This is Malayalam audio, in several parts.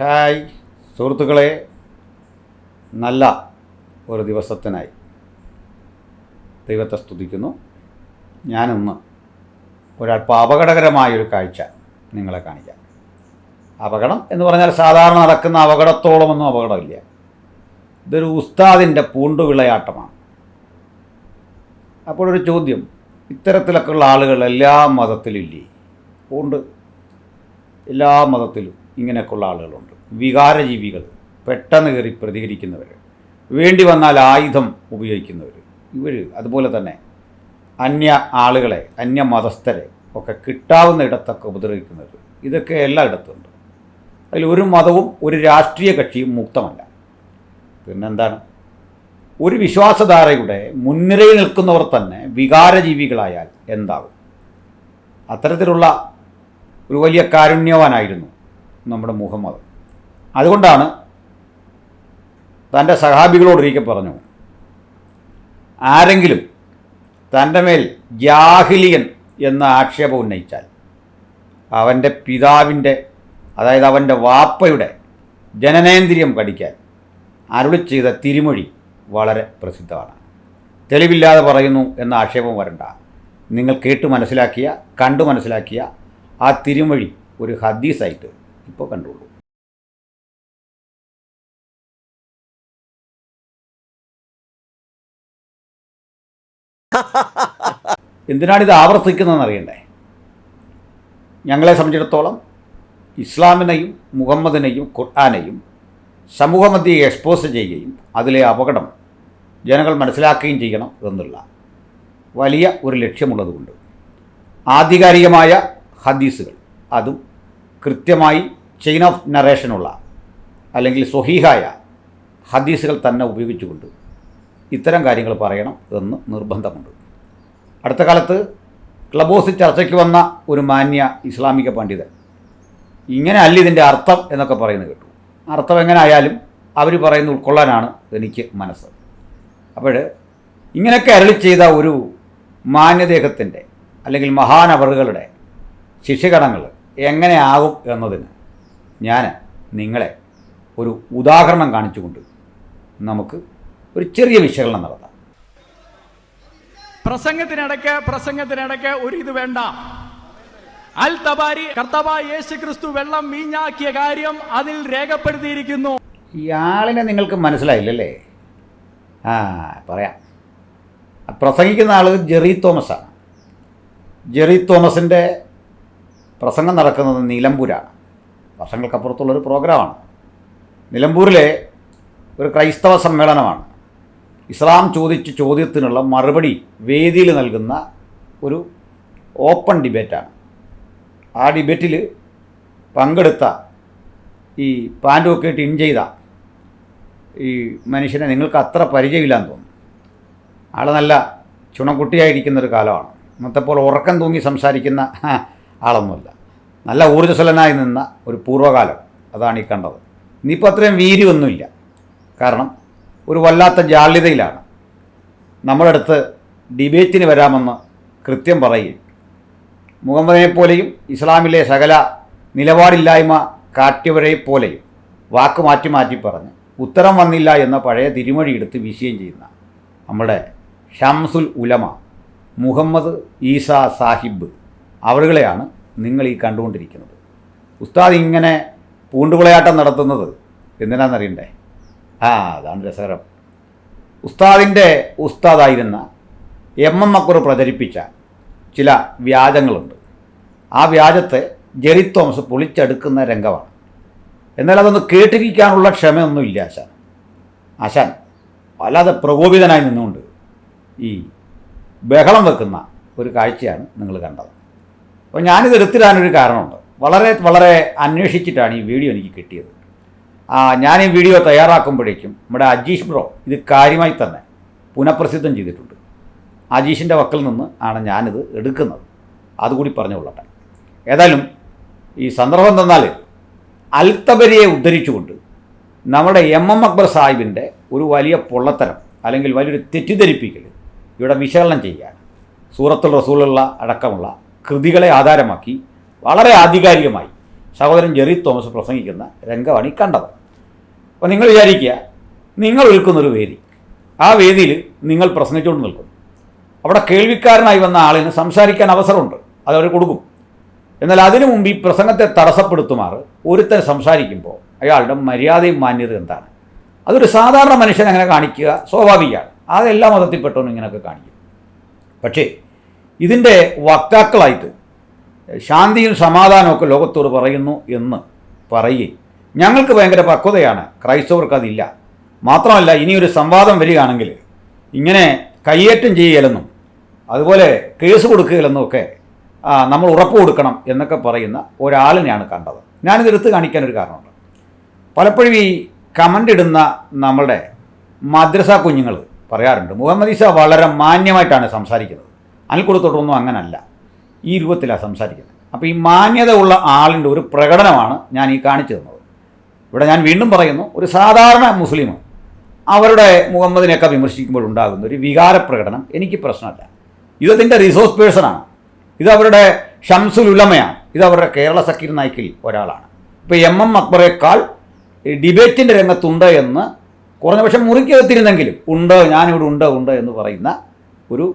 ഹായ് സുഹൃത്തുക്കളെ, നല്ല ഒരു ദിവസത്തിനായി ദൈവത്തെ സ്തുതിക്കുന്നു. ഞാനിന്ന് ഒരല്പം അപകടകരമായൊരു കാഴ്ച നിങ്ങളെ കാണിക്കാം. അപകടം എന്ന് പറഞ്ഞാൽ സാധാരണ നടക്കുന്ന അപകടത്തോളമൊന്നും അപകടമില്ല. ഇതൊരു ഉസ്താദിൻ്റെ പൂണ്ടുവിളയാട്ടമാണ്. അപ്പോഴൊരു ചോദ്യം, ഇത്തരത്തിലൊക്കെയുള്ള ആളുകൾ എല്ലാ മതത്തിലില്ലേ? ഉണ്ട്, എല്ലാ മതത്തിലും ഇങ്ങനെയൊക്കെയുള്ള ആളുകളുണ്ട്. വികാരജീവികൾ, പെട്ടെന്ന് കയറി പ്രതികരിക്കുന്നവർ, വേണ്ടി വന്നാൽ ആയുധം ഉപയോഗിക്കുന്നവർ, ഇവർ അതുപോലെ തന്നെ അന്യ ആളുകളെ, അന്യ മതസ്ഥരെ ഒക്കെ കിട്ടാവുന്ന ഇടത്തൊക്കെ ഉപദ്രവിക്കുന്നവർ, ഇതൊക്കെ എല്ലായിടത്തുണ്ട്. അതിൽ ഒരു മതവും ഒരു രാഷ്ട്രീയ കക്ഷിയും മുക്തമല്ല. പിന്നെന്താണ്, ഒരു വിശ്വാസധാരയുടെ മുൻനിരയിൽ നിൽക്കുന്നവർ തന്നെ വികാരജീവികളായാൽ എന്താകും? അത്തരത്തിലുള്ള ഒരു വലിയ കാരുണ്യവാനായിരുന്നു നമ്മുടെ മുഹമ്മദ്. അതുകൊണ്ടാണ് തൻ്റെ സഹാബികളോടൊരിക്കൽ പറഞ്ഞു, ആരെങ്കിലും തൻ്റെ മേൽ ജാഹിലിയൻ എന്ന ആക്ഷേപം ഉന്നയിച്ചാൽ അവൻ്റെ പിതാവിൻ്റെ, അതായത് അവൻ്റെ വാപ്പയുടെ ജനനേന്ദ്രിയം കടിക്കാൻ അരുളി ചെയ്ത തിരുമൊഴി വളരെ പ്രസിദ്ധമാണ്. തെളിവില്ലാതെ പറയുന്നു എന്ന ആക്ഷേപം വരണ്ട. നിങ്ങൾ കേട്ട് മനസ്സിലാക്കിയ, കണ്ടു മനസ്സിലാക്കിയ ആ തിരുമൊഴി ഒരു ഹദീസായിട്ട് ഇപ്പോൾ കണ്ടുള്ളൂ. എന്തിനാണിത് ആവർത്തിക്കുന്നതെന്ന് അറിയണ്ടേ? ഞങ്ങളെ സംബന്ധിച്ചിടത്തോളം ഇസ്ലാമിനെയും മുഹമ്മദിനെയും ഖുർആനെയും സമൂഹമധ്യേ എക്സ്പോസ് ചെയ്യുകയും അതിലെ അപകടം ജനങ്ങൾ മനസ്സിലാക്കുകയും ചെയ്യണം എന്നുള്ള വലിയ ഒരു ലക്ഷ്യമുള്ളതുകൊണ്ട് ആധികാരികമായ ഹദീസുകൾ, അതും കൃത്യമായി ചെയിൻ ഓഫ് നറേഷനുള്ള അല്ലെങ്കിൽ സ്വഹീഹായ ഹദീസുകൾ തന്നെ ഉപയോഗിച്ചുകൊണ്ട് ഇത്തരം കാര്യങ്ങൾ പറയണം എന്ന് നിർബന്ധമുണ്ട്. അടുത്ത കാലത്ത് ക്ലബ് ഹൗസിൽ ചർച്ചയ്ക്ക് വന്ന ഒരു മാന്യ ഇസ്ലാമിക പണ്ഡിതൻ ഇങ്ങനെ അല്ല ഇതിൻ്റെ അർത്ഥം എന്നൊക്കെ പറയുന്നത് കേട്ടു. അർത്ഥം എങ്ങനെ ആയാലും അവർ പറയുന്ന ഉൾക്കൊള്ളാനാണ് എനിക്ക് മനസ്സ്. അപ്പോൾ ഇങ്ങനെയൊക്കെ അരുളി ചെയ്ത ഒരു മാന്യദേഹത്തിൻ്റെ അല്ലെങ്കിൽ മഹാനവറുകളുടെ ശിഷ്യഗണങ്ങൾ എങ്ങനെയാകും എന്നതിന് ഞാൻ നിങ്ങളെ ഒരു ഉദാഹരണം കാണിച്ചുകൊണ്ട് നമുക്ക് ഒരു ചെറിയ വിശകലനം നടത്താം. പ്രസംഗത്തിനിടയ്ക്ക് ഒരു ഇത് വേണ്ട. അൽ തബാരി കർത്താവായ യേശു ക്രിസ്തു വെള്ളം വീഞ്ഞാക്കിയ കാര്യം അതിൽ രേഖപ്പെടുത്തിയിരിക്കുന്നു. ഇയാളിനെ നിങ്ങൾക്ക് മനസ്സിലായില്ലല്ലേ? പറയാം. പ്രസംഗിക്കുന്ന ആൾ ജെറി തോമസാണ്. ജെറി തോമസിൻ്റെ പ്രസംഗം നടക്കുന്നത് നിലമ്പൂരാണ്. വർഷങ്ങൾക്കപ്പുറത്തുള്ളൊരു പ്രോഗ്രാമാണ്. നിലമ്പൂരിലെ ഒരു ക്രൈസ്തവ സമ്മേളനമാണ്. ഇസ്ലാം ചോദിച്ച ചോദ്യത്തിനുള്ള മറുപടി വേദിയിൽ നൽകുന്ന ഒരു ഓപ്പൺ ഡിബേറ്റാണ്. ആ ഡിബേറ്റിൽ പങ്കെടുത്ത ഈ പാൻറ്റൊക്കെ ഇട്ട് ഇൻ ചെയ്ത ഈ മനുഷ്യനെ നിങ്ങൾക്ക് അത്ര പരിചയമില്ലാന്ന് തോന്നുന്നു. ആൾ നല്ല ചുണക്കുട്ടിയായിരിക്കുന്നൊരു കാലമാണ്. ഇന്നത്തെ പോലെ ഉറക്കം തൂങ്ങി സംസാരിക്കുന്ന ആളൊന്നുമല്ല. നല്ല ഊർജ്ജസ്വലനായി നിന്ന ഒരു പൂർവ്വകാലം അതാണ് ഈ കണ്ടത്. ഇനിയിപ്പോൾ അത്രയും വീര്യമൊന്നുമില്ല. കാരണം ഒരു വല്ലാത്ത ജാള്യതയിലാണ്. നമ്മളടുത്ത് ഡിബേറ്റിന് വരാമെന്ന് കൃത്യം പറയുകയും മുഹമ്മദിനെപ്പോലെയും ഇസ്ലാമിലെ സകല നിലപാടില്ലായ്മ കാട്ടിയവരെപ്പോലെയും വാക്ക് മാറ്റി മാറ്റി പറഞ്ഞ് ഉത്തരം വന്നില്ല എന്ന പഴയ തിരുമൊഴി എടുത്ത് വീശുകയും ചെയ്യുന്ന നമ്മുടെ ഷംസുൽ ഉലമ മുഹമ്മദ് ഈസ സാഹിബ് അവരുകളെയാണ് നിങ്ങൾ ഈ കണ്ടുകൊണ്ടിരിക്കുന്നത്. ഉസ്താദ് ഇങ്ങനെ പൂണ്ടുവിളയാട്ടം നടത്തുന്നത് എന്തിനാണെന്നറിയണ്ടേ? അതാണ് രസകരം. ഉസ്താദിൻ്റെ ഉസ്താദായിരുന്ന എം അക്ബർ പ്രചരിപ്പിച്ച ചില വ്യാജങ്ങളുണ്ട്. ആ വ്യാജത്തെ ജെറി തോമസ് പൊളിച്ചെടുക്കുന്ന രംഗമാണ്. എന്നാൽ അതൊന്ന് കേട്ടിരിക്കാനുള്ള ക്ഷമയൊന്നുമില്ല ആശാൻ വല്ലാതെ പ്രകോപിതനായി നിന്നുകൊണ്ട് ഈ ബഹളം വെക്കുന്ന ഒരു കാഴ്ചയാണ് നിങ്ങൾ കണ്ടത്. അപ്പോൾ ഞാനിത് എടുത്തിടാനൊരു കാരണമുണ്ട്. വളരെ വളരെ അന്വേഷിച്ചിട്ടാണ് ഈ വീഡിയോ എനിക്ക് കിട്ടിയത്. ഞാൻ ഈ വീഡിയോ തയ്യാറാക്കുമ്പോഴേക്കും നമ്മുടെ അജീഷ് ബ്രോ ഇത് കാര്യമായി തന്നെ പുനഃപ്രസിദ്ധം ചെയ്തിട്ടുണ്ട്. അജീഷിൻ്റെ വക്കിൽ നിന്ന് ആണ് ഞാനിത് എടുക്കുന്നത്. അതുകൂടി പറഞ്ഞുകൊള്ളട്ടെ. ഏതായാലും ഈ സന്ദർഭം തന്നാൽ അൽ തബരിയെ ഉദ്ധരിച്ചുകൊണ്ട് നമ്മുടെ എം അക്ബർ സാഹിബിൻ്റെ ഒരു വലിയ പൊള്ളത്തരം അല്ലെങ്കിൽ വലിയൊരു തെറ്റിദ്ധരിപ്പിക്കൽ ഇവിടെ വിശകലനം ചെയ്യുകയാണ്. സൂറത്തുൽ റസൂലുള്ള അടക്കമുള്ള കൃതികളെ ആധാരമാക്കി വളരെ ആധികാരികമായി സഹോദരൻ ജെറി തോമസ് പ്രസംഗിക്കുന്ന രംഗമാണ് ഈ കണ്ടത്. അപ്പോൾ നിങ്ങൾ വിചാരിക്കുക, നിങ്ങൾ നിൽക്കുന്നൊരു വേദി, ആ വേദിയിൽ നിങ്ങൾ പ്രസംഗിച്ചുകൊണ്ട് നിൽക്കുന്നു. അവിടെ കേൾവിക്കാരനായി വന്ന ആളിന് സംസാരിക്കാൻ അവസരമുണ്ട്, അതവർ കൊടുക്കും. എന്നാൽ അതിനു മുമ്പ് ഈ പ്രസംഗത്തെ തടസ്സപ്പെടുത്തുമാറ് ഒരുത്തൻ സംസാരിക്കുമ്പോൾ അയാളുടെ മര്യാദയും മാന്യതയും എന്താണ്? അതൊരു സാധാരണ മനുഷ്യൻ അങ്ങനെ കാണിക്കുക സ്വാഭാവികമാണ്. അതെല്ലാ മതത്തിൽപ്പെട്ടവനും ഇങ്ങനെയൊക്കെ കാണിക്കും. പക്ഷേ ഇതിൻ്റെ വക്താക്കളായിട്ട് ശാന്തിയും സമാധാനമൊക്കെ ലോകത്തോട് പറയുന്നു എന്ന് പറയുകയും ഞങ്ങൾക്ക് ഭയങ്കര പക്വതയാണ്, ക്രൈസ്തവർക്ക് അതില്ല, മാത്രമല്ല ഇനിയൊരു സംവാദം വരികയാണെങ്കിൽ ഇങ്ങനെ കയ്യേറ്റം ചെയ്യുകയില്ലെന്നും അതുപോലെ കേസ് കൊടുക്കുകയില്ലെന്നും ഒക്കെ നമ്മൾ ഉറപ്പ് കൊടുക്കണം എന്നൊക്കെ പറയുന്ന ഒരാളിനെയാണ് കണ്ടത്. ഞാനിതെടുത്ത് കാണിക്കാനൊരു കാരണമുണ്ട്. പലപ്പോഴും ഈ കമൻ്റ് ഇടുന്ന നമ്മളുടെ മദ്രസ കുഞ്ഞുങ്ങൾ പറയാറുണ്ട്, മുഹമ്മദ് ഈസ വളരെ മാന്യമായിട്ടാണ് സംസാരിക്കുന്നത്, അനിൽക്കുടത്തോട്ടൊന്നും അങ്ങനല്ല, ഈ രൂപത്തിലാണ് സംസാരിക്കുന്നത്. അപ്പോൾ ഈ മാന്യത ഉള്ള ആളിൻ്റെ ഒരു പ്രകടനമാണ് ഞാൻ ഈ കാണിച്ചു തന്നത്. ഇവിടെ ഞാൻ വീണ്ടും പറയുന്നു, ഒരു സാധാരണ മുസ്ലിം അവരുടെ മുഹമ്മദിനെയൊക്കെ വിമർശിക്കുമ്പോൾ ഉണ്ടാകുന്ന ഒരു വികാരപ്രകടനം എനിക്ക് പ്രശ്നമല്ല. ഇതതിൻ്റെ റിസോഴ്സ് പേഴ്സണാണ്, ഇതവരുടെ ഷംസുൽ ഉലമയാണ്, ഇതവരുടെ കേരള സക്കീർ നായിക്കിൽ ഒരാളാണ്. ഇപ്പോൾ എം അക്ബറേക്കാൾ ഡിബേറ്റിൻ്റെ രംഗത്തുണ്ട് എന്ന് കുറഞ്ഞ പക്ഷം മുറിക്കകത്തിരുന്നെങ്കിലും ഉണ്ട്, ഞാനിവിടെ ഉണ്ട് എന്ന് പറയുന്ന ഒരു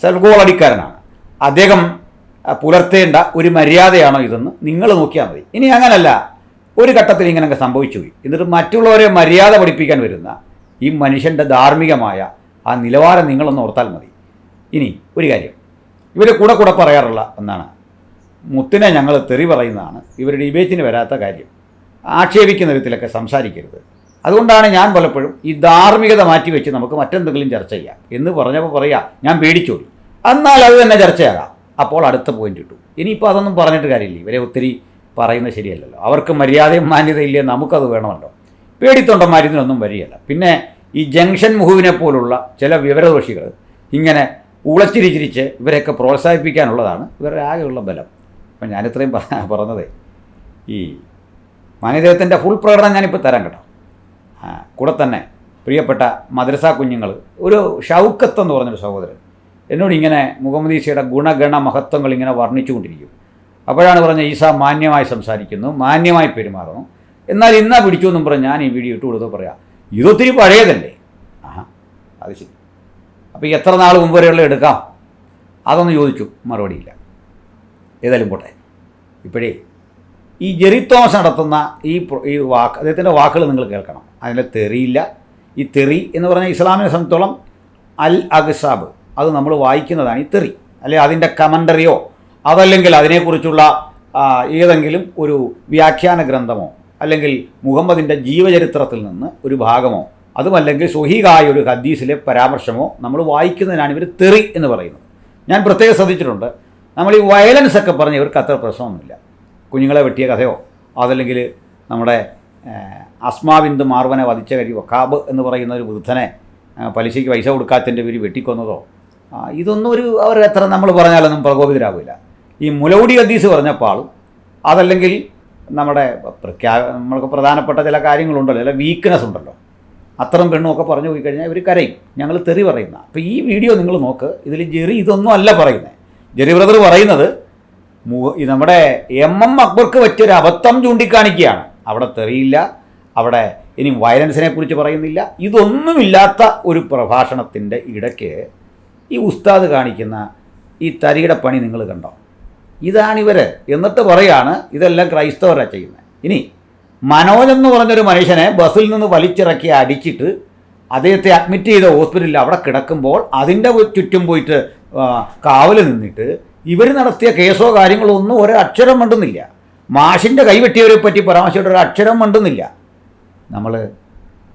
സെൽഫ് ഗോളടിക്കാരനാണ്. അദ്ദേഹം പുലർത്തേണ്ട ഒരു മര്യാദയാണോ ഇതെന്ന് നിങ്ങൾ നോക്കിയാൽ മതി. ഇനി അങ്ങനല്ല, ഒരു ഘട്ടത്തിൽ ഇങ്ങനെയൊക്കെ സംഭവിച്ചു പോയി, എന്നിട്ട് മറ്റുള്ളവരെ മര്യാദ പഠിപ്പിക്കാൻ വരുന്ന ഈ മനുഷ്യൻ്റെ ധാർമ്മികമായ ആ നിലവാരം നിങ്ങളൊന്ന് ഓർത്താൽ മതി. ഇനി ഒരു കാര്യം ഇവർ കൂടെ പറയാറുള്ള ഒന്നാണ്, മുത്തിനെ ഞങ്ങൾ തെറി പറയുന്നതാണ് ഇവർ ഡിബേറ്റിന് വരാത്ത കാര്യം, ആക്ഷേപിക്കുന്ന വിധത്തിലൊക്കെ സംസാരിക്കരുത്. അതുകൊണ്ടാണ് ഞാൻ പലപ്പോഴും ഈ ധാർമ്മികത മാറ്റി വെച്ച് നമുക്ക് മറ്റെന്തെങ്കിലും ചർച്ച ചെയ്യാം എന്ന് പറഞ്ഞപ്പോൾ പറയാം ഞാൻ പേടിച്ചോടി, എന്നാൽ അത് തന്നെ ചർച്ചയാകാം, അപ്പോൾ അടുത്ത പോയിന്റ് കിട്ടും. ഇനിയിപ്പോൾ അതൊന്നും പറഞ്ഞിട്ട് കാര്യമില്ല, ഇവരെ ഒത്തിരി പറയുന്നത് ശരിയല്ലല്ലോ, അവർക്ക് മര്യാദയും മാന്യതയില്ലേ, നമുക്കത് വേണമല്ലോ. പേടിത്തൊണ്ടന്മാരിതിനൊന്നും വരികയല്ല. പിന്നെ ഈ ജംഗ്ഷൻ മുഹുവിനെ പോലുള്ള ചില വിവരദോഷികൾ ഇങ്ങനെ ഉളച്ചിരിച്ചിരിച്ച് ഇവരെയൊക്കെ പ്രോത്സാഹിപ്പിക്കാനുള്ളതാണ് ഇവരുടെ ആകെയുള്ള ബലം. അപ്പം ഞാനിത്രയും പറഞ്ഞതേ ഈ മാന്യദേഹത്തിൻ്റെ ഫുൾ പ്രകടനം ഞാനിപ്പോൾ തരാം കേട്ടോ. കൂടെ തന്നെ പ്രിയപ്പെട്ട മദ്രസ കുഞ്ഞുങ്ങൾ, ഒരു ഷൗക്കത്ത് എന്ന് പറഞ്ഞൊരു സഹോദരൻ എന്നോട് ഇങ്ങനെ മുഹമ്മദ് ഈസയുടെ ഗുണഗണ മഹത്വങ്ങൾ ഇങ്ങനെ വർണ്ണിച്ചുകൊണ്ടിരിക്കും. അപ്പോഴാണ് പറഞ്ഞത് ഈസ മാന്യമായി സംസാരിക്കുന്നു, മാന്യമായി പെരുമാറുന്നു, എന്നാൽ ഇന്നാ പിടിച്ചു എന്നും പറഞ്ഞ് ഞാൻ ഈ വീഡിയോ ഇട്ട് കൊടുത്ത് പറയാം ഇതൊത്തിരി പഴയതല്ലേ. അത് ശരി, അപ്പോൾ എത്ര നാൾ മുമ്പ് വരെയുള്ള എടുക്കാം അതൊന്ന് ചോദിച്ചു, മറുപടിയില്ല. ഏതായാലും പോട്ടെ. ഇപ്പോഴേ ഈ ജെറി തോമസ് നടത്തുന്ന ഈ വാക്ക്, അദ്ദേഹത്തിൻ്റെ വാക്കുകൾ നിങ്ങൾ കേൾക്കണം. അതിൽ തെറിയില്ല. ഈ തെറി എന്ന് പറഞ്ഞാൽ ഇസ്ലാമിനെ സംബന്ധിച്ചോളം അൽ അഗ്സാബ്, അത് നമ്മൾ വായിക്കുന്നതാണ് ഈ തെറി, അല്ലെങ്കിൽ അതിൻ്റെ കമൻ്ററിയോ അതല്ലെങ്കിൽ അതിനെക്കുറിച്ചുള്ള ഏതെങ്കിലും ഒരു വ്യാഖ്യാന ഗ്രന്ഥമോ അല്ലെങ്കിൽ മുഹമ്മദിൻ്റെ ജീവചരിത്രത്തിൽ നിന്ന് ഒരു ഭാഗമോ അതുമല്ലെങ്കിൽ സ്വഹീഹായ ഒരു ഹദീസിലെ പരാമർശമോ നമ്മൾ വായിക്കുന്നതിനാണ് ഇവർ തെറി എന്ന് പറയുന്നത്. ഞാൻ പ്രത്യേകം ശ്രദ്ധിച്ചിട്ടുണ്ട്, നമ്മൾ ഈ വയലൻസ് ഒക്കെ പറഞ്ഞ് ഇവർക്ക് അത്ര പ്രശ്നമൊന്നുമില്ല. കുഞ്ഞുങ്ങളെ വെട്ടിയ കഥയോ അതല്ലെങ്കിൽ നമ്മുടെ അസ്മാവിന്ദു മാർവനെ വധിച്ച കഴി വക്കാബ് എന്ന് പറയുന്ന ഒരു വൃദ്ധനെ പലിശയ്ക്ക് പൈസ കൊടുക്കാത്തതിൻ്റെ പേര് വെട്ടിക്കൊന്നതോ ഇതൊന്നും അവർ എത്ര നമ്മൾ പറഞ്ഞാലൊന്നും പ്രകോപിതരാകില്ല. ഈ മുലൗടി ഹദീസ് പറഞ്ഞപ്പോഴും അതല്ലെങ്കിൽ നമ്മൾക്ക് പ്രധാനപ്പെട്ട ചില കാര്യങ്ങളുണ്ടല്ലോ, ചില വീക്ക്നെസ് ഉണ്ടല്ലോ, അത്തരം പെണ്ണുമൊക്കെ പറഞ്ഞു പോയി കഴിഞ്ഞാൽ ഇവർ കരയും, ഞങ്ങൾ തെറി പറയുന്ന. അപ്പോൾ ഈ വീഡിയോ നിങ്ങൾ നോക്ക്, ഇതിൽ ജെറി ഇതൊന്നും അല്ല പറയുന്നത്. ജെറി ബ്രദർ പറയുന്നത് നമ്മുടെ എം അക്ബർക്ക് പറ്റിയൊരു അബദ്ധം ചൂണ്ടിക്കാണിക്കുകയാണ്. അവിടെ തെറിയില്ല, അവിടെ ഇനി വയലൻസിനെ കുറിച്ച് പറയുന്നില്ല, ഇതൊന്നുമില്ലാത്ത ഒരു പ്രഭാഷണത്തിൻ്റെ ഇടയ്ക്ക് ഈ ഉസ്താദ് കാണിക്കുന്ന ഈ തരിയുടെ പണി നിങ്ങൾ കണ്ടോ? ഇതാണിവർ. എന്നിട്ട് പറയാണ് ഇതെല്ലാം ക്രൈസ്തവരാണ് ചെയ്യുന്നത്. ഇനി മനോജ് എന്ന് പറഞ്ഞൊരു മനുഷ്യനെ ബസ്സിൽ നിന്ന് വലിച്ചിറക്കി അടിച്ചിട്ട് അദ്ദേഹത്തെ അഡ്മിറ്റ് ചെയ്ത ഹോസ്പിറ്റലിൽ അവിടെ കിടക്കുമ്പോൾ അതിൻ്റെ ചുറ്റും പോയിട്ട് കാവൽ നിന്നിട്ട് ഇവർ നടത്തിയ കേസോ കാര്യങ്ങളോ ഒന്നും ഒരക്ഷരം മണ്ടുന്നില്ല. മാഷിൻ്റെ കൈവെട്ടിയവരെ പറ്റി പരാമർശിച്ചിട്ട് ഒരു അക്ഷരം മണ്ടുന്നില്ല. നമ്മൾ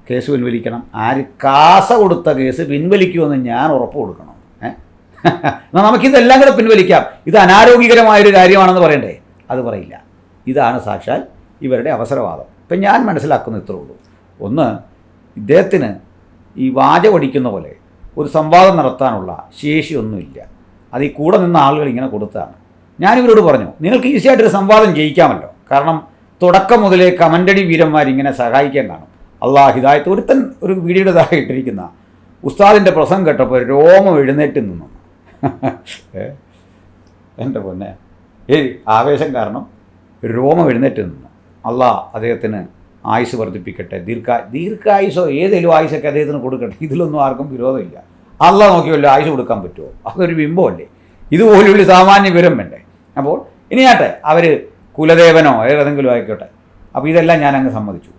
കേസ് പിൻവലിക്കണം, ആര് കാസ കൊടുത്ത കേസ് പിൻവലിക്കുമെന്ന് ഞാൻ ഉറപ്പ് കൊടുക്കണം. എന്നാൽ നമുക്കിതെല്ലാം കൂടെ പിൻവലിക്കാം, ഇത് അനാരോഗ്യകരമായൊരു കാര്യമാണെന്ന് പറയണ്ടേ? അത് പറയില്ല. ഇതാണ് സാക്ഷാൽ ഇവരുടെ അവസരവാദം. ഇപ്പം ഞാൻ മനസ്സിലാക്കുന്ന ഇത്രേ ഉള്ളൂ. ഒന്ന്, ഇദ്ദേഹത്തിന് ഈ വാചകടിക്കുന്ന പോലെ ഒരു സംവാദം നടത്താനുള്ള ശേഷിയൊന്നുമില്ല. അത് ഈ കൂടെ നിന്ന ആളുകൾ ഇങ്ങനെ കൊടുത്തതാണ്. ഞാനിവരോട് പറഞ്ഞു, നിങ്ങൾക്ക് ഈസിയായിട്ടൊരു സംവാദം ജയിക്കാമല്ലോ, കാരണം തുടക്കം മുതലേ കമൻ്റടി വീരന്മാരിങ്ങനെ സഹായിക്കാൻ കാണും. അള്ളാഹ് ഹിദായത്ത്. ഒരുത്തൻ ഒരു വീഡിയോയുടേതായി ഇട്ടിരിക്കുന്ന ഉസ്താദിൻ്റെ പ്രസംഗം കേട്ടപ്പോൾ രോമം എഴുന്നേറ്റ് നിന്നു. എൻ്റെ പൊന്നെ, ആവേശം കാരണം രോമം എഴുന്നേറ്റ് നിന്നു. അള്ളാഹ് അദ്ദേഹത്തിന് ആയുസ് വർദ്ധിപ്പിക്കട്ടെ, ദീർഘായുസോ ഏതെങ്കിലും ആയുസൊക്കെ അദ്ദേഹത്തിന് കൊടുക്കട്ടെ. ഇതിലൊന്നും ആർക്കും വിരോധമില്ല. അള്ളാഹ് നോക്കിയല്ലോ ആയുസ് കൊടുക്കാൻ പറ്റുമോ? അതൊരു ബിംബമല്ലേ? ഇതുപോലുള്ള സാമാന്യ വിവരം വേണ്ടേ? അപ്പോൾ ഇനിയാട്ടെ, അവർ കുലദേവനോ ഏതെങ്കിലും ആയിക്കോട്ടെ. അപ്പോൾ ഇതെല്ലാം ഞാൻ അങ്ങ് സമ്മതിച്ചു.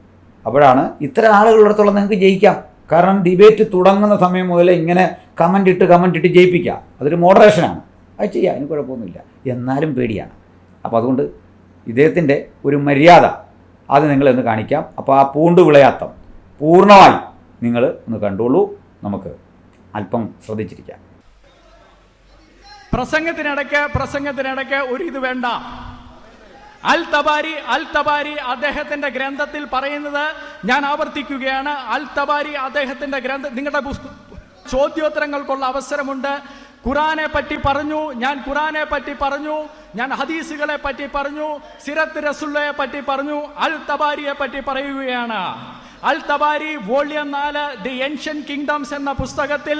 അപ്പോഴാണ് ഇത്തരം ആളുകളിടത്തോളം നിങ്ങൾക്ക് ജയിക്കാം. കാരണം ഡിബേറ്റ് തുടങ്ങുന്ന സമയം മുതൽ ഇങ്ങനെ കമൻ്റ് ഇട്ട് ജയിപ്പിക്കാം. അതൊരു മോഡറേഷനാണ്. അത് ചെയ്യാം, അതിന് കുഴപ്പമൊന്നുമില്ല. എന്നാലും പേടിയാണ്. അപ്പോൾ അതുകൊണ്ട് ഇദ്ദേഹത്തിൻ്റെ ഒരു മര്യാദ അത് നിങ്ങളൊന്ന് കാണിക്കാം. അപ്പോൾ ആ പൂണ്ടു വിളയാത്തം പൂർണ്ണമായി നിങ്ങൾ ഒന്ന് കണ്ടോളൂ. നമുക്ക് അല്പം ശ്രദ്ധിച്ചിരിക്കാം. പ്രസംഗത്തിനിടയ്ക്ക് ഒരു ഇത് വേണ്ട. അൽ തബാരി അദ്ദേഹത്തിന്റെ ഗ്രന്ഥത്തിൽ പറയുന്നത് ഞാൻ ആവർത്തിക്കുകയാണ്. അൽ തബാരി അദ്ദേഹത്തിന്റെ നിങ്ങളുടെ ചോദ്യോത്തരങ്ങൾക്കുള്ള അവസരമുണ്ട്. ഖുറാനെ പറ്റി പറഞ്ഞു, ഞാൻ ഹദീസുകളെ പറ്റി പറഞ്ഞു, സിറത്ത് റസൂലുള്ളയെ പറ്റി പറഞ്ഞു. അൽ തബാരിയെ പറ്റി പറയുകയാണ്. അൽ തബാരി വോള്യം 4 ദി ഏൻഷ്യൻ കിങ്ഡംസ് എന്ന പുസ്തകത്തിൽ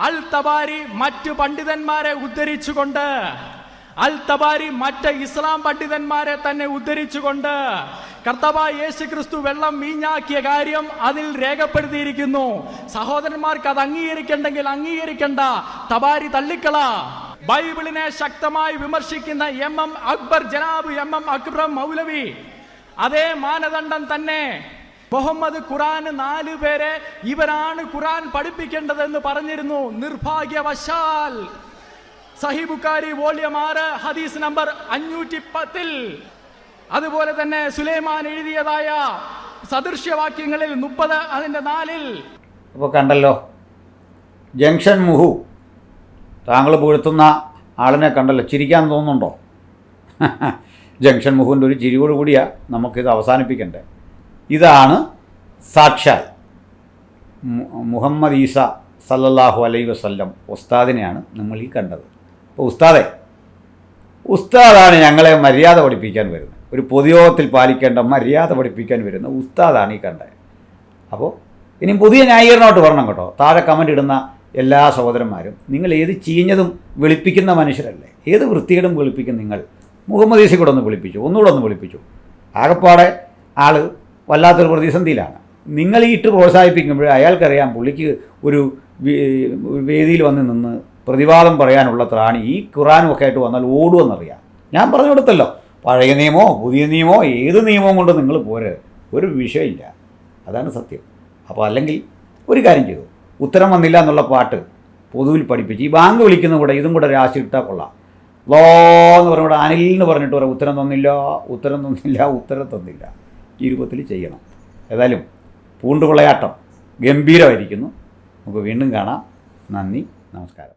അൽ തബാരി മറ്റു പണ്ഡിതന്മാരെ ഉദ്ധരിച്ചുകൊണ്ട്, അൽ തബാരി മറ്റ് ഇസ്ലാം പണ്ഡിതന്മാരെ തന്നെ ഉദ്ധരിച്ചുകൊണ്ട് കർത്താവായ യേശു ക്രിസ്തു വെള്ളം വീഞ്ഞാക്കിയ കാര്യം അതിൽ രേഖപ്പെടുത്തിയിരിക്കുന്നു. സഹോദരന്മാർക്ക് അത് അംഗീകരിക്കണ്ടെങ്കിൽ അംഗീകരിക്കണ്ട, തബാരി തള്ളിക്കള. ബൈബിളിനെ ശക്തമായി വിമർശിക്കുന്ന ജനാബ് എം എം അക്ബർ മൗലവി അതേ മാനദണ്ഡം തന്നെ മുഹമ്മദ് ഖുറാന് 4 പേരെ ഇവരാണ് ഖുറാൻ പഠിപ്പിക്കേണ്ടതെന്ന് പറഞ്ഞിരുന്നു. നിർഭാഗ്യവശാൽ സഹീഹ് ബുഖാരി വോള്യം 6 ഹദീസ് നമ്പർ 510 അതുപോലെ തന്നെ സുലൈമാൻ എഴുതിയതായ സദൃശ്യവാക്യങ്ങളിൽ 30 അതിൻ്റെ 4. അപ്പോൾ കണ്ടല്ലോ, ജംഗ്ഷൻ മുഹു താങ്കൾ പുകഴ്ത്തുന്ന ആളിനെ കണ്ടല്ലോ. ചിരിക്കാൻ തോന്നുന്നുണ്ടോ? ജംഗ്ഷൻ മുഹുവിൻ്റെ ഒരു ചിരിയോടുകൂടിയാണ് നമുക്കിത് അവസാനിപ്പിക്കേണ്ടത്. ഇതാണ് സാക്ഷാൽ മുഹമ്മദ് ഈസ സല്ലല്ലാഹു അലൈഹി വസല്ലം ഉസ്താദിനെയാണ് നമ്മൾ ഈ കണ്ടത്. അപ്പോൾ ഉസ്താദാണ് ഞങ്ങളെ മര്യാദ പഠിപ്പിക്കാൻ വരുന്നത്. ഒരു പൊതുയോഗത്തിൽ പാലിക്കേണ്ട മര്യാദ പഠിപ്പിക്കാൻ വരുന്ന ഉസ്താദാണ് ഈ കണ്ടത്. അപ്പോൾ ഇനി പുതിയ ന്യായീകരണമായിട്ട് വരണം കേട്ടോ. താഴെ കമൻ്റ് ഇടുന്ന എല്ലാ സഹോദരന്മാരും, നിങ്ങൾ ഏത് ചീഞ്ഞതും വെളുപ്പിക്കുന്ന മനുഷ്യരല്ലേ? ഏത് വൃത്തികേടും വെളുപ്പിക്കും നിങ്ങൾ? മുഹമ്മദ് ഈസ കൂടെ ഒന്ന് വിളിപ്പിച്ചു. ആകപ്പാടെ ആൾ വല്ലാത്തൊരു പ്രതിസന്ധിയിലാണ്. നിങ്ങൾ ഈ ഇട്ട് പ്രോത്സാഹിപ്പിക്കുമ്പോൾ അയാൾക്കറിയാം പുള്ളിക്ക് ഒരു വേദിയിൽ വന്ന് നിന്ന് പ്രതിവാദം പറയാനുള്ള ത്രാണി ഈ ഖുറാനും ഒക്കെ ആയിട്ട് വന്നാൽ ഓടുമെന്നറിയാം. ഞാൻ പറഞ്ഞു കൊടുത്തല്ലോ, പഴയ നിയമമോ പുതിയ നിയമമോ ഏത് നിയമവും കൊണ്ട് നിങ്ങൾ പോരെ, ഒരു വിഷയമില്ല. അതാണ് സത്യം. അപ്പോൾ അല്ലെങ്കിൽ ഒരു കാര്യം ചെയ്തു, ഉത്തരം വന്നില്ല എന്നുള്ള പാട്ട് പൊതുവിൽ പഠിപ്പിച്ച് ഈ ബാങ്ക് വിളിക്കുന്ന കൂടെ ഇതും കൂടെ രാശി ഇട്ടാൽ കൊള്ളാം. ലോ എന്ന് പറഞ്ഞുകൂടെ അനിലിന് പറഞ്ഞിട്ട് പറയാം ഉത്തരം തന്നില്ല. ഈ രൂപത്തിൽ ചെയ്യണം. ഏതായാലും പൂണ്ടുവിളയാട്ടം ഗംഭീരമായിരിക്കുന്നു. നമുക്ക് വീണ്ടും കാണാം. നന്ദി, നമസ്കാരം.